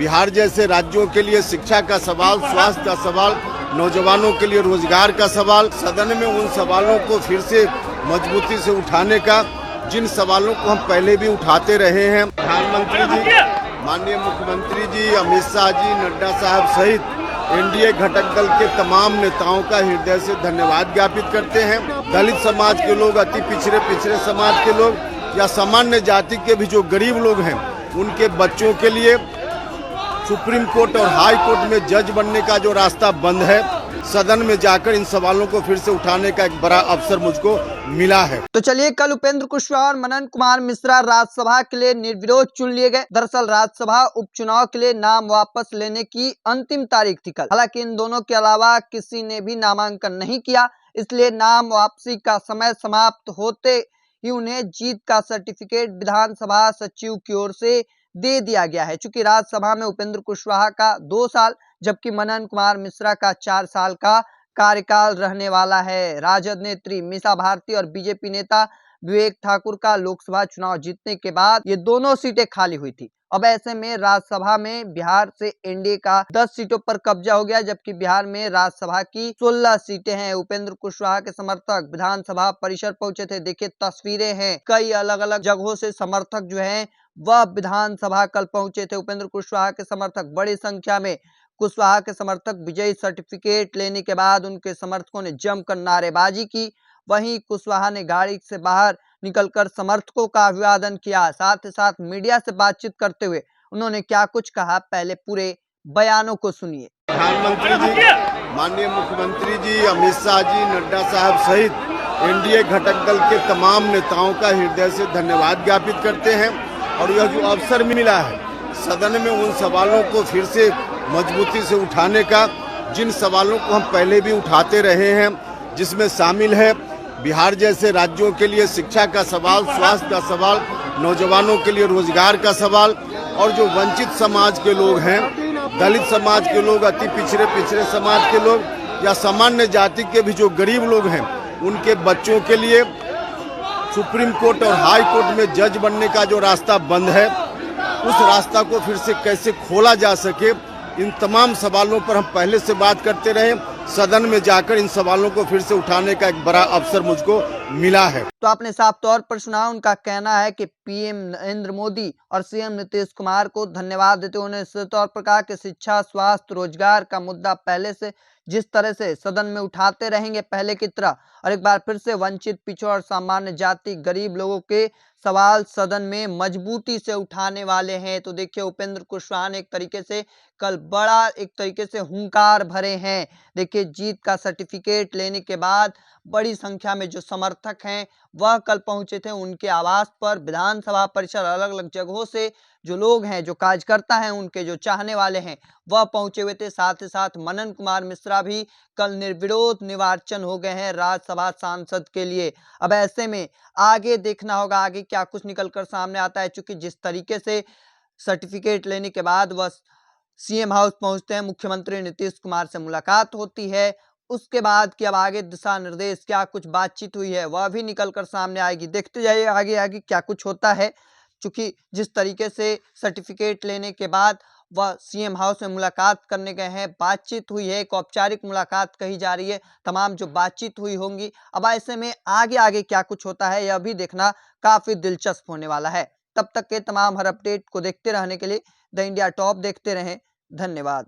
बिहार जैसे राज्यों के लिए शिक्षा का सवाल, स्वास्थ्य का सवाल, नौजवानों के लिए रोजगार का सवाल, सदन में उन सवालों को फिर से मजबूती से उठाने का, जिन सवालों को हम पहले भी उठाते रहे हैं। प्रधानमंत्री जी, माननीय मुख्यमंत्री जी, अमित शाह जी, नड्डा साहब सहित एनडीए घटक दल के तमाम नेताओं का हृदय से धन्यवाद ज्ञापित करते हैं। दलित समाज के लोग, अति पिछड़े समाज के लोग या सामान्य जाति के भी जो गरीब लोग हैं, उनके बच्चों के लिए सुप्रीम कोर्ट और हाई कोर्ट में जज बनने का जो रास्ता बंद है, सदन में जाकर इन सवालों को फिर से उठाने का एक बड़ा अवसर मुझको मिला है। तो चलिए, कल उपेंद्र कुशवाहा और मनन कुमार मिश्रा राज्यसभा के लिए निर्विरोध चुन लिए गए। दरअसल राज्यसभा उपचुनाव के लिए नाम वापस लेने की अंतिम तारीख थी कल। हालांकि इन दोनों के अलावा किसी ने भी नामांकन नहीं किया, इसलिए नाम वापसी का समय समाप्त होते ही उन्हें जीत का सर्टिफिकेट विधानसभा सचिव की ओर से दे दिया गया है। चूंकि राज्यसभा में उपेंद्र कुशवाहा का 2 साल जबकि मनन कुमार मिश्रा का 4 साल का कार्यकाल रहने वाला है। राजद नेत्री मीसा भारती और बीजेपी नेता विवेक ठाकुर का लोकसभा चुनाव जीतने के बाद ये दोनों सीटें खाली हुई थी। अब ऐसे में राज्यसभा में बिहार से एनडीए का 10 सीटों पर कब्जा हो गया, जबकि बिहार में राज्यसभा की 16 सीटें हैं। उपेंद्र कुशवाहा के समर्थक विधानसभा परिसर पहुंचे थे। देखिए तस्वीरें हैं, कई अलग अलग जगहों से समर्थक जो हैं वह विधानसभा कल पहुंचे थे। उपेंद्र कुशवाहा के समर्थक बड़ी संख्या में, कुशवाहा के समर्थक विजयी सर्टिफिकेट लेने के बाद उनके समर्थकों ने जमकर नारेबाजी की। वहीं कुशवाहा ने गाड़ी से बाहर निकलकर समर्थकों का अभिवादन किया। साथ ही साथ मीडिया से बातचीत करते हुए उन्होंने क्या कुछ कहा, पहले पूरे बयानों को सुनिए। प्रधानमंत्री जी, माननीय मुख्यमंत्री जी, अमित शाह जी, नड्डा साहब सहित एनडीए घटक दल के तमाम नेताओं का हृदय से धन्यवाद ज्ञापित करते हैं। और यह जो अवसर मिला है सदन में उन सवालों को फिर से मजबूती से उठाने का, जिन सवालों को हम पहले भी उठाते रहे हैं, जिसमें शामिल है बिहार जैसे राज्यों के लिए शिक्षा का सवाल, स्वास्थ्य का सवाल, नौजवानों के लिए रोजगार का सवाल, और जो वंचित समाज के लोग हैं, दलित समाज के लोग, अति पिछड़े समाज के लोग या सामान्य जाति के भी जो गरीब लोग हैं, उनके बच्चों के लिए सुप्रीम कोर्ट और हाई कोर्ट में जज बनने का जो रास्ता बंद है, उस रास्ता को फिर से कैसे खोला जा सके, इन तमाम सवालों पर हम पहले से बात करते रहे। सदन में जाकर इन सवालों को फिर से उठाने का एक बड़ा अवसर मुझको मिला है। तो आपने साफ तौर पर सुना, उनका कहना है कि पीएम नरेंद्र मोदी और सीएम नीतीश कुमार को धन्यवाद देते हुए उन्होंने इस तौर पर कहा कि शिक्षा, स्वास्थ्य, रोजगार का मुद्दा पहले से जिस तरह से सदन में उठाते रहेंगे पहले की तरह, और एक बार फिर से वंचित, पिछड़ा और सामान्य जाति गरीब लोगों के सवाल सदन में मजबूती से उठाने वाले हैं। तो देखिए उपेंद्र कुशवाहा ने एक तरीके से कल बड़ा एक तरीके से हुंकार भरे हैं। देखिए जीत का सर्टिफिकेट लेने के बाद बड़ी संख्या में जो समर्थक हैं वह कल पहुंचे थे उनके आवास पर। विधानसभा परिसर अलग अलग जगहों से जो लोग हैं, जो कार्यकर्ता हैं, उनके जो चाहने वाले हैं वह पहुंचे हुए थे। साथ ही साथ मनन कुमार मिश्रा भी कल निर्विरोध निर्वाचन हो गए हैं राज्यसभा सांसद के लिए। अब ऐसे में आगे देखना होगा आगे क्या कुछ निकलकर सामने आता है। चूंकि जिस तरीके से सर्टिफिकेट लेने के बाद वह सीएम हाउस पहुंचते हैं, मुख्यमंत्री नीतीश कुमार से मुलाकात होती है, उसके बाद कि अब आगे दिशा निर्देश क्या कुछ बातचीत हुई है वह भी निकलकर सामने आएगी। देखते जाइए आगे आगे क्या कुछ होता है। चूंकि जिस तरीके से सर्टिफिकेट लेने के बाद वह सीएम हाउस में मुलाकात करने गए हैं, बातचीत हुई है, एक औपचारिक मुलाकात कही जा रही है, तमाम जो बातचीत हुई होंगी। अब ऐसे में आगे आगे क्या कुछ होता है यह भी देखना काफी दिलचस्प होने वाला है। तब तक के तमाम हर अपडेट को देखते रहने के लिए द इंडिया टॉप देखते रहें। धन्यवाद।